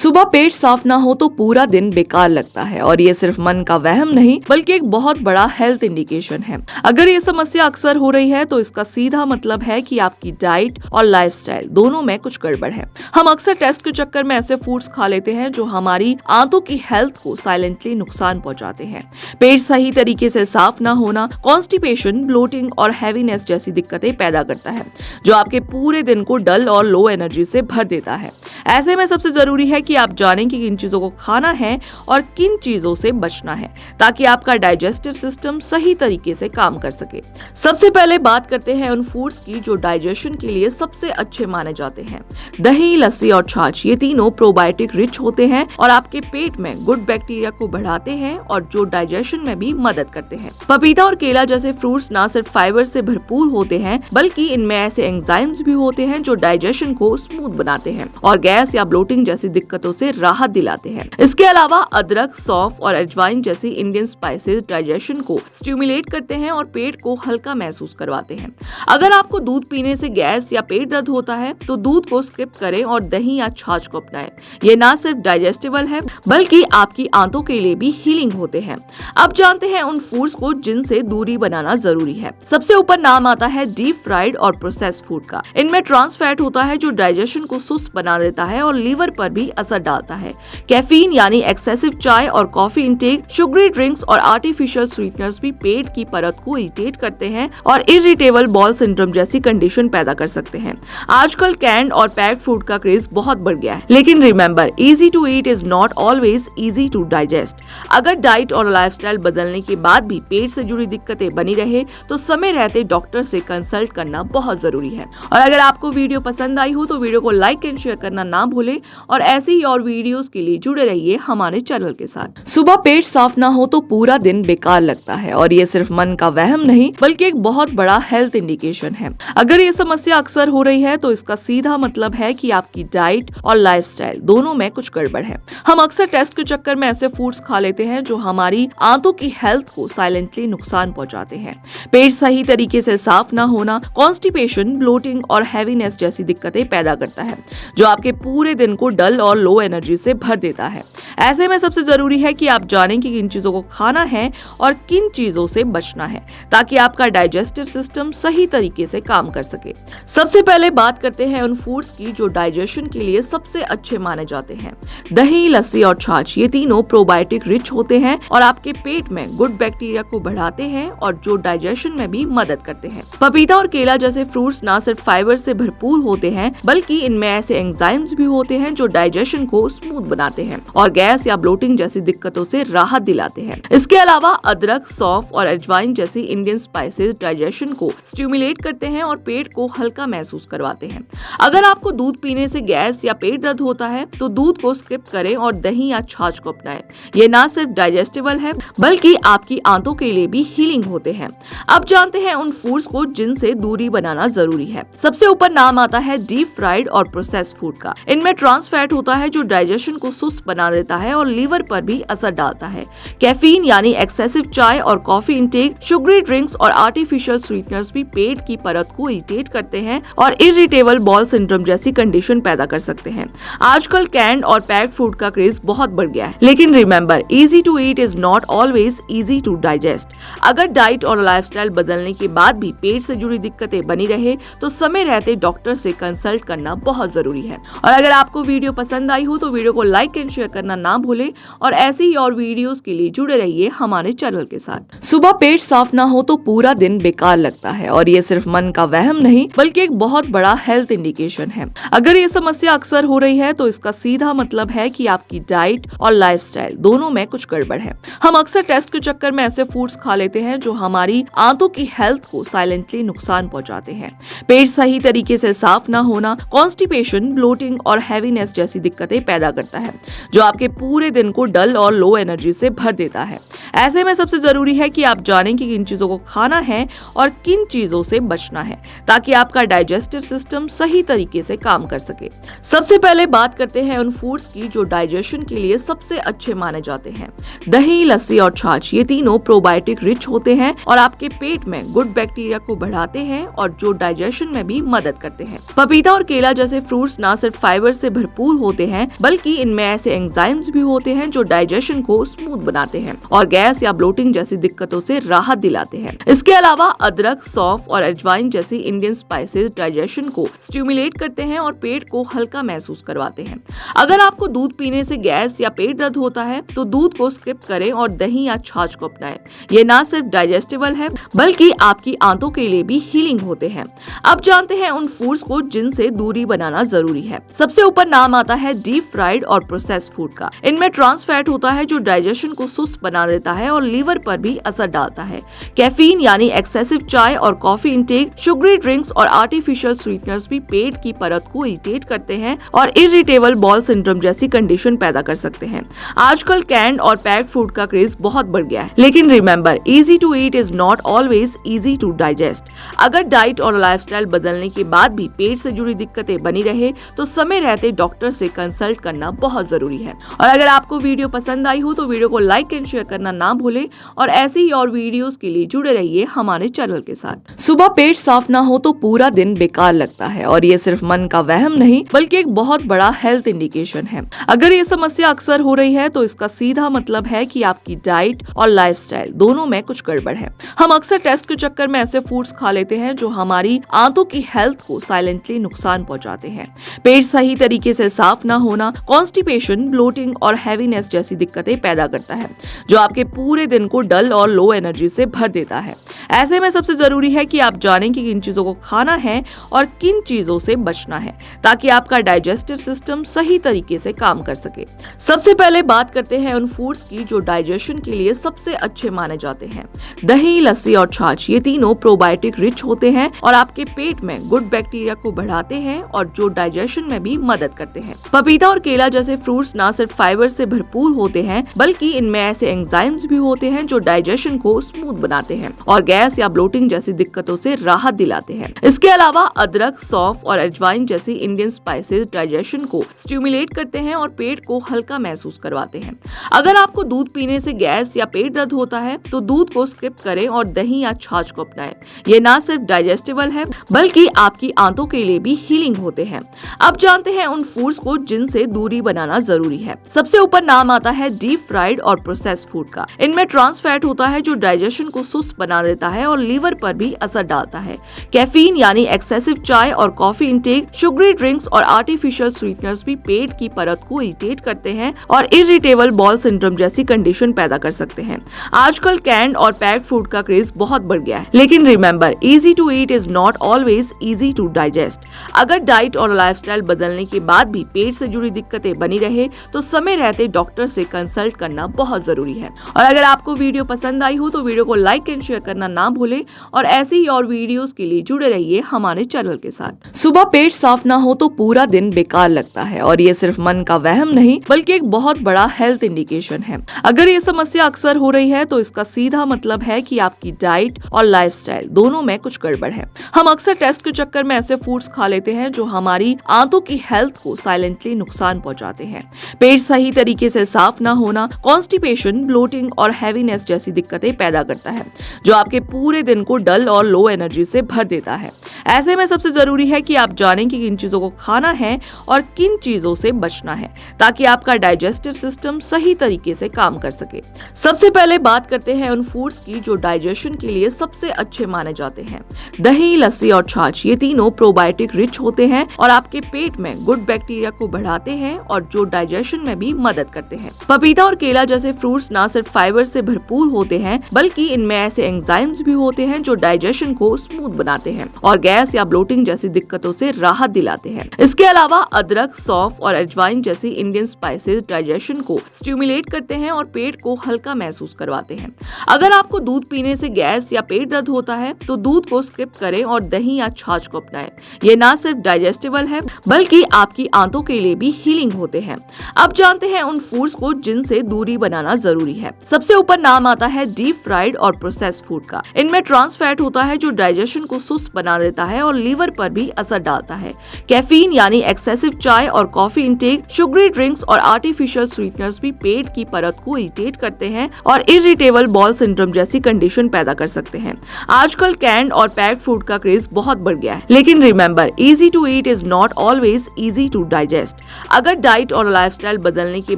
सुबह पेट साफ ना हो तो पूरा दिन बेकार लगता है और ये सिर्फ मन का वहम नहीं बल्कि एक बहुत बड़ा हेल्थ इंडिकेशन है। अगर ये समस्या अक्सर हो रही है तो इसका सीधा मतलब है कि आपकी डाइट और लाइफस्टाइल दोनों में कुछ गड़बड़ है। हम अक्सर टेस्ट के चक्कर में ऐसे फूड्स खा लेते हैं जो हमारी आंतों की हेल्थ को साइलेंटली नुकसान पहुंचाते हैं। पेट सही तरीके से साफ ना होना कॉन्स्टिपेशन, ब्लोटिंग और हैवीनेस जैसी दिक्कतें पैदा करता है, जो आपके पूरे दिन को डल और लो एनर्जी से भर देता है। ऐसे में सबसे जरूरी है कि आप जानें कि किन चीजों को खाना है और किन चीजों से बचना है ताकि आपका डाइजेस्टिव सिस्टम सही तरीके से काम कर सके। सबसे पहले बात करते हैं उन फूड्स की जो डाइजेशन के लिए सबसे अच्छे माने जाते हैं। दही, लस्सी और छाछ, ये तीनों प्रोबायोटिक रिच होते हैं और आपके पेट में गुड बैक्टीरिया को बढ़ाते हैं और जो डाइजेशन में भी मदद करते हैं। पपीता और केला जैसे फ्रूट्स न सिर्फ फाइबर से भरपूर होते हैं बल्कि इनमें ऐसे एंजाइम्स भी होते हैं जो डाइजेशन को स्मूथ बनाते हैं और गैस या ब्लोटिंग जैसी दिक्कतों से राहत दिलाते हैं। इसके अलावा अदरक, सौंफ और अजवाइन जैसी इंडियन स्पाइसेस डाइजेशन को स्टिमुलेट करते हैं और पेट को हल्का महसूस करवाते हैं। अगर आपको दूध पीने से गैस या पेट दर्द होता है तो दूध को स्किप करें और दही या छाछ को अपनाएं। ये ना सिर्फ डाइजेस्टेबल है बल्कि आपकी आंतों के लिए भी हीलिंग होते हैं। अब जानते हैं उन फूड्स को जिनसे दूरी बनाना जरूरी है। सबसे ऊपर नाम आता है डीप फ्राइड और प्रोसेस्ड फूड का। इनमें ट्रांस फैट होता है जो डाइजेशन को सुस्त बना देता है और लीवर पर भी असर डालता है। कैफीन यानी एक्सेसिव चाय और कॉफी इंटेक, शुगरी ड्रिंक्स और आर्टिफिशियल स्वीटनर्स भी पेट की परत को इरिटेट करते हैं और इरिटेबल बॉल सिंड्रोम जैसी कंडीशन पैदा कर सकते हैं। आजकल कैंड और पैक्ड फूड का क्रेज बहुत बढ़ गया है, लेकिन remember, easy to eat is not always easy to digest. अगर डाइट और लाइफस्टाइल बदलने के बाद भी पेट से जुड़ी दिक्कतें बनी रहे तो समय रहते डॉक्टर से कंसल्ट करना बहुत जरूरी है। और अगर आपको वीडियो पसंद आई हो तो वीडियो को लाइक एंड शेयर करना ना भूलें और ऐसे ही और वीडियोस के लिए जुड़े रहिए हमारे चैनल के साथ। सुबह पेट साफ ना हो तो पूरा दिन बेकार लगता है और ये सिर्फ मन का वहम नहीं बल्कि एक बहुत बड़ा हेल्थ इंडिकेशन है। अगर ये समस्या अक्सर हो रही है तो इसका सीधा मतलब है कि आपकी डाइट और लाइफस्टाइल दोनों में कुछ गड़बड़ है। हम अक्सर टेस्ट के चक्कर में ऐसे फूड्स खा लेते हैं जो हमारी आंतों की हेल्थ को साइलेंटली नुकसान पहुंचाते हैं। पेट सही तरीके से साफ ना होना कॉन्स्टिपेशन, ब्लोटिंग और हैवीनेस जैसी दिक्कतें पैदा करता है, जो आपके पूरे दिन को डल और लो एनर्जी से भर देता है। ऐसे में सबसे जरूरी है कि आप जानें कि किन चीजों को खाना है और किन चीजों से बचना है ताकि आपका डाइजेस्टिव सिस्टम सही तरीके से काम कर सके। सबसे पहले बात करते हैं उन फूड्स की जो डाइजेशन के लिए सबसे अच्छे माने जाते हैं। दही, लस्सी और छाछ, ये तीनों प्रोबायोटिक रिच होते हैं और आपके पेट में गुड बैक्टीरिया को बढ़ाते हैं और जो डाइजेशन में भी मदद करते हैं। पपीता और केला जैसे फ्रूट्स न सिर्फ फाइबर से भरपूर होते हैं बल्कि इनमें ऐसे एंजाइम्स भी होते हैं जो डाइजेशन को स्मूथ बनाते हैं और गैस या ब्लोटिंग जैसी दिक्कतों से राहत दिलाते हैं। इसके अलावा अदरक, सौंफ और अजवाइन जैसी इंडियन स्पाइसेस डाइजेशन को स्टिमुलेट करते हैं और पेट को हल्का महसूस करवाते हैं। अगर आपको दूध पीने से गैस या पेट दर्द होता है तो दूध को स्किप करें और दही या छाछ को अपनाएं। ये ना सिर्फ डाइजेस्टेबल है बल्कि आपकी आंतों के लिए भी हीलिंग होते हैं। अब जानते हैं उन फूड्स को जिनसे दूरी बनाना जरूरी है। सबसे ऊपर नाम आता है डीप फ्राइड और प्रोसेस्ड फूड का। इनमें ट्रांस फैट होता है जो डाइजेशन को सुस्त बना देता है और लीवर पर भी असर डालता है। कैफीन यानी एक्सेसिव चाय और कॉफी इंटेक, शुगरी ड्रिंक्स और आर्टिफिशियल स्वीटनर्स भी पेट की परत को इरिटेट करते हैं और इरिटेबल बॉल सिंड्रोम जैसी कंडीशन पैदा कर सकते हैं। आजकल कैंड और पैक्ड फूड का क्रेज बहुत बढ़ गया है, लेकिन remember, easy to eat is not always easy to digest. अगर डाइट और लाइफस्टाइल बदलने के बाद भी पेट से जुड़ी दिक्कतें बनी रहे तो समय रहते डॉक्टर से कंसल्ट करना बहुत जरूरी है। और अगर आपको वीडियो पसंद आई हो तो वीडियो को लाइक एंड शेयर करना ना भूलें और ऐसे ही और वीडियोस के लिए जुड़े रहिए हमारे चैनल के साथ। सुबह पेट साफ ना हो तो पूरा दिन बेकार लगता है और ये सिर्फ मन का वहम नहीं बल्कि एक बहुत बड़ा हेल्थ इंडिकेशन है। अगर ये समस्या अक्सर हो रही है तो इसका सीधा मतलब है कि आपकी डाइट और लाइफस्टाइल दोनों में कुछ गड़बड़ है। हम अक्सर टेस्ट के चक्कर में ऐसे फूड्स खा लेते हैं जो हमारी आंतों की हेल्थ को साइलेंटली नुकसान पहुंचाते हैं। पेट सही तरीके से साफ ना होना कॉन्स्टिपेशन, ब्लोटिंग और हैवीनेस जैसी दिक्कतें पैदा करता है, जो आपके पूरे दिन को डल और लो एनर्जी से भर देता है। ऐसे में सबसे जरूरी है कि आप जानें कि किन चीजों को खाना है और किन चीजों से बचना है, ताकि आपका डाइजेस्टिव सिस्टम सही तरीके से काम कर सके। सबसे पहले बात करते हैं उन फूड्स की जो डाइजेशन के लिए सबसे अच्छे माने जाते हैं। दही, लस्सी और छाछ, ये तीनों प्रोबायोटिक रिच होते हैं और आपके पेट में गुड बैक्टीरिया को बढ़ाते हैं और जो डाइजेशन में भी मदद करते हैं। पपीता और केला जैसे फ्रूट्स न सिर्फ फाइबर से भरपूर होते हैं, बल्कि इनमें ऐसे एंजाइम्स भी होते हैं जो डाइजेशन को स्मूथ बनाते हैं और गैस या ब्लोटिंग जैसी दिक्कतों से राहत दिलाते हैं। इसके अलावा अदरक, सौंफ और अजवाइन जैसी इंडियन स्पाइसेस डाइजेशन को स्टिमुलेट करते हैं और पेट को हल्का महसूस करवाते हैं। अगर आपको दूध पीने से गैस या पेट दर्द होता है तो दूध को स्किप करें और दही या छाछ को अपनाएं। ये ना सिर्फ डाइजेस्टेबल है बल्कि आपकी आंतों के लिए भी हीलिंग होते हैं। अब जानते हैं उन फूड्स को जिनसे दूरी बनाना जरूरी है। सबसे ऊपर नाम आता है डीप फ्राइड और प्रोसेस्ड फूड का। इनमें ट्रांस फैट होता है जो डाइजेशन को सुस्त बना देता है और लीवर पर भी असर डालता है। कैफीन यानी एक्सेसिव चाय और कॉफी इंटेक, शुगरी ड्रिंक्स और आर्टिफिशियल स्वीटनर्स भी पेट की परत को इरिटेट करते हैं और इरिटेबल बॉल सिंड्रोम जैसी कंडीशन पैदा कर सकते हैं। आजकल कैंड और पैक्ड फूड का क्रेज बहुत बढ़ गया है, लेकिन remember, easy to eat is not always easy to digest. अगर डाइट और लाइफस्टाइल बदलने के बाद भी पेट से जुड़ी दिक्कतें बनी रहे तो समय रहते डॉक्टर से कंसल्ट करना बहुत जरूरी है। और अगर आपको वीडियो पसंद आई हो तो वीडियो को लाइक एंड शेयर करना ना भूलें और ऐसे ही और वीडियोस के लिए जुड़े रहिए हमारे चैनल के साथ। सुबह पेट साफ ना हो तो पूरा दिन बेकार लगता है और ये सिर्फ मन का वहम नहीं बल्कि एक बहुत बड़ा हेल्थ इंडिकेशन है। अगर ये समस्या अक्सर हो रही है तो इसका सीधा मतलब है कि आपकी डाइट और लाइफस्टाइल दोनों में कुछ गड़बड़ है। हम अक्सर टेस्ट के चक्कर में ऐसे फूड्स खा लेते हैं जो हमारी आंतों की हेल्थ को साइलेंटली नुकसान पहुंचाते हैं। पेट सही तरीके से साफ ना होना कॉन्स्टिपेशन, ब्लोटिंग और हैवीनेस जैसी दिक्कतें पैदा करता है, जो आपके पूरे दिन को डल और लो एनर्जी से भर देता है। ऐसे में सबसे जरूरी है कि आप जानें कि किन चीजों को खाना है और किन चीजों से बचना है, ताकि आपका डाइजेस्टिव सिस्टम सही तरीके से काम कर सके। सबसे पहले बात करते हैं उन फूड्स की जो डाइजेशन के लिए सबसे अच्छे माने जाते हैं। दही, लस्सी और छाछ, ये तीनों प्रोबायोटिक रिच होते हैं और आपके पेट में गुड बैक्टीरिया को बढ़ाते हैं और जो डाइजेशन में भी मदद करते हैं। पपीता और केला जैसे फ्रूट्स न सिर्फ फाइबर से भरपूर होते हैं, बल्कि इनमें ऐसे एंजाइम्स भी होते हैं जो डाइजेशन को स्मूथ बनाते हैं और गैस या ब्लोटिंग जैसी दिक्कतों से राहत दिलाते हैं। इसके अलावा अदरक, सौंफ और अजवाइन जैसी इंडियन स्पाइसेस डाइजेशन को स्टिमुलेट करते हैं और पेट को हल्का महसूस करवाते हैं। अगर आपको दूध पीने से गैस या पेट दर्द होता है तो दूध को स्किप करें और दही या छाछ को अपनाएं। ये ना सिर्फ डाइजेस्टेबल है बल्कि आपकी आंतों के लिए भी हीलिंग होते हैं। अब जानते हैं उन फूड्स को जिनसे दूरी बनाना जरूरी है। सबसे ऊपर नाम आता है डीप फ्राइड और प्रोसेस्ड फूड का। इनमें ट्रांस फैट होता है जो डाइजेशन को सुस्त बना देता है और लीवर पर भी असर डालता है। कैफीन यानी एक्सेसिव चाय और कॉफी इंटेक, शुगरी ड्रिंक्स और आर्टिफिशियल स्वीटनर्स भी पेट की परत को इरिटेट करते हैं और इरिटेबल बॉल सिंड्रोम जैसी कंडीशन पैदा कर सकते हैं। आजकल कैंड और पैक्ड फूड का क्रेज बहुत बढ़ गया है, लेकिन remember, easy to eat is not always easy to digest. अगर डाइट और लाइफस्टाइल बदलने के बाद भी पेट से जुड़ी दिक्कतें बनी रहे तो समय रहते डॉक्टर से कंसल्ट करना बहुत जरूरी है। और अगर आपको वीडियो पसंद आई हो तो वीडियो को लाइक एंड शेयर करना ना भूलें और ऐसे ही और वीडियोस के लिए जुड़े रहिए हमारे चैनल के साथ। सुबह पेट साफ ना हो तो पूरा दिन बेकार लगता है और ये सिर्फ मन का वहम नहीं बल्कि एक बहुत बड़ा हेल्थ इंडिकेशन है। अगर ये समस्या अक्सर हो रही है तो इसका सीधा मतलब है कि आपकी डाइट और लाइफस्टाइल दोनों में कुछ गड़बड़ है। हम अक्सर टेस्ट के चक्कर में ऐसे फूड्स खा लेते हैं जो हमारी आंतों की हेल्थ को साइलेंटली नुकसान पहुंचाते हैं। पेट सही तरीके से साफ ना होना कॉन्स्टिपेशन, ब्लोटिंग और हैवीनेस जैसी दिक्कतें पैदा करता है, जो आपके पूरे दिन को डल और लो एनर्जी से भर देता है। ऐसे में सबसे जरूरी है कि आप जानें कि किन चीजों को खाना है और किन चीजों से बचना है, ताकि आपका डाइजेस्टिव सिस्टम सही तरीके से काम कर सके। सबसे पहले बात करते हैं उन फूड्स की जो डाइजेशन के लिए सबसे अच्छे माने जाते हैं। दही, लस्सी और छाछ, ये तीनों प्रोबायोटिक रिच होते हैं और आपके पेट में गुड बैक्टीरिया को बढ़ाते हैं और जो डाइजेशन में भी मदद करते हैं। पपीता और केला जैसे फ्रूट्स न सिर्फ फाइबर से भरपूर होते हैं, बल्कि इनमें ऐसे एंजाइम्स भी होते हैं जो डाइजेशन को स्मूथ बनाते हैं और गैस या ब्लोटिंग जैसी दिक्कतों से राहत दिलाते हैं। इसके अलावा अदरक, सौंफ और अजवाइन जैसी इंडियन स्पाइसेस डाइजेशन को स्टिमुलेट करते हैं और पेट को हल्का महसूस करवाते हैं। अगर आपको दूध पीने से गैस या पेट दर्द होता है तो दूध को स्किप करें और दही या छाछ को अपनाएं। ये ना सिर्फ डाइजेस्टेबल है बल्कि आपकी आंतों के लिए भी हीलिंग होते हैं। अब जानते हैं उन फूड्स को जिनसे दूरी बनाना जरूरी है। सबसे ऊपर नाम आता है डीप फ्राइड और प्रोसेस्ड फूड का। इनमें ट्रांस फैट होता है जो डाइजेशन को सुस्त बना देता है और लीवर पर भी असर डालता है। कैफीन यानी एक्सेसिव चाय और कॉफी इंटेक, शुगरी ड्रिंक्स और आर्टिफिशियल स्वीटनर्स भी पेट की परत को इरिटेट करते हैं और इरिटेबल बॉल सिंड्रोम जैसी कंडीशन पैदा कर सकते हैं। आजकल कैंड और पैक्ड फूड का क्रेज बहुत बढ़ गया है, लेकिन remember, easy to eat is not always easy to digest. अगर डाइट और लाइफस्टाइल बदलने के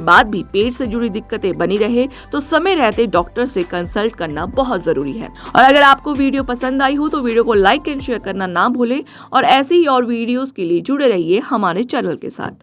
बाद भी पेट से जुड़ी दिक्कतें बनी रहे तो समय रहते डॉक्टर से कंसल्ट करना बहुत जरूरी है। और अगर आपको वीडियो पसंद आई हो तो वीडियो को लाइक एंड शेयर करना ना भूलें और ऐसे ही और वीडियोस के लिए जुड़े रहिए हमारे चैनल के साथ।